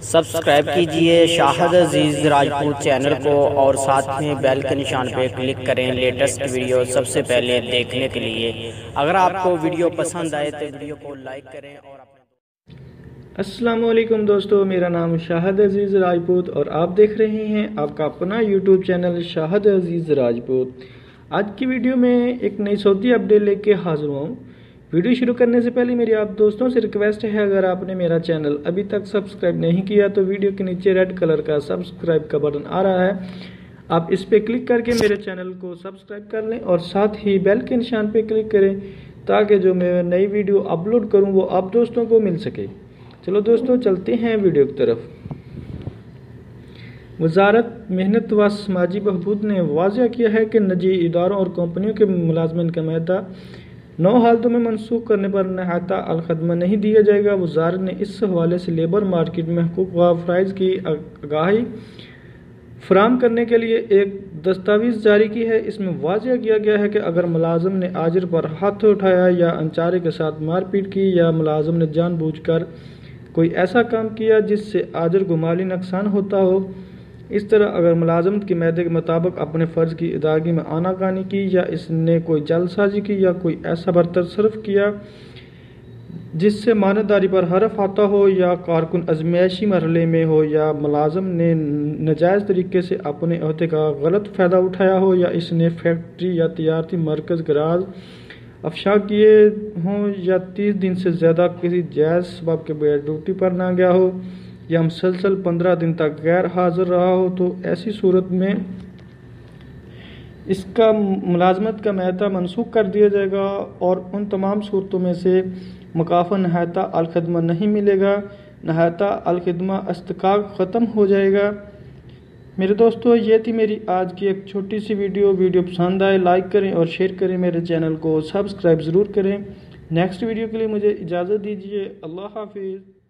Subscribe کیجئے شاہد عزیز Rajput channel کو اور ساتھ میں بیل کے نشان پہ کلک کریں لیٹسٹ ویڈیو سب سے پہلے دیکھنے کے لیے۔ اگر آپ کو ویڈیو پسند آئے تو ویڈیو کو لائک کریں اور السلام علیکم دوستو، میرا نام شاہد عزیز راجپوت اور آپ دیکھ رہے ہیں آپ کا اپنا یوٹیوب چینل شاہد عزیز راجپوت۔ آج کی ویڈیو میں ایک نئی صوتی اپڈیٹ لے کے حاضر ہوں۔ ویڈیو شروع کرنے سے پہلے میری آپ دوستوں سے ریکویسٹ ہے، اگر آپ نے میرا چینل ابھی تک سبسکرائب نہیں کیا تو ویڈیو کے نیچے ریڈ کلر کا سبسکرائب کا بٹن آ رہا ہے، آپ اس پہ کلک کر کے میرے چینل کو سبسکرائب کر لیں اور ساتھ ہی بیل کے نشان پہ کلک کریں تاکہ جو میں نئی ویڈیو اپلوڈ کروں وہ آپ دوستوں کو مل سکے۔ چلو دوستو چلتے ہیں ویڈیو کی طرف۔ وزارت محنت و سماجی بہبود نے واضح کیا ہے کہ نجی اداروں اور کمپنیوں کے ملازمین کا معاہدہ 9 حالتوں میں منسوخ کرنے پر نہایتہ الخدمہ نہیں دیا جائے گا۔ وزارت نے اس حوالے سے لیبر مارکیٹ میں حقوق و فرائض کی آگاہی فراہم کرنے کے لیے ایک دستاویز جاری کی ہے۔ اس میں واضح کیا گیا ہے کہ اگر ملازم نے آجر پر ہاتھ اٹھایا یا انچارے کے ساتھ مار پیٹ کی یا ملازم نے جان بوجھ کر کوئی ایسا کام کیا جس سے آجر کو مالی نقصان ہوتا ہو، اس طرح اگر ملازمت کے معاہدے کے مطابق اپنے فرض کی ادائیگی میں آناکانی کی یا اس نے کوئی جعل سازی کی یا کوئی ایسا برتصرف کیا جس سے مانداری پر حرف آتا ہو یا کارکن ازمائشی مرحلے میں ہو یا ملازم نے ناجائز طریقے سے اپنے عہدے کا غلط فائدہ اٹھایا ہو یا اس نے فیکٹری یا تجارتی مرکز گراج افشا کیے ہوں یا 30 دن سے زیادہ کسی جائز سبب کے بغیر ڈیوٹی پر نہ گیا ہو یا مسلسل 15 دن تک غیر حاضر رہا ہو، تو ایسی صورت میں اس کا ملازمت کا معاہدہ منسوخ کر دیا جائے گا اور ان تمام صورتوں میں سے مکافہ نہایتہ الخدمہ نہیں ملے گا، نہایتہ الخدمہ استحقاق ختم ہو جائے گا۔ میرے دوستو، یہ تھی میری آج کی ایک چھوٹی سی ویڈیو پسند آئے لائک کریں اور شیئر کریں، میرے چینل کو سبسکرائب ضرور کریں۔ نیکسٹ ویڈیو کے لیے مجھے اجازت دیجیے، اللہ حافظ۔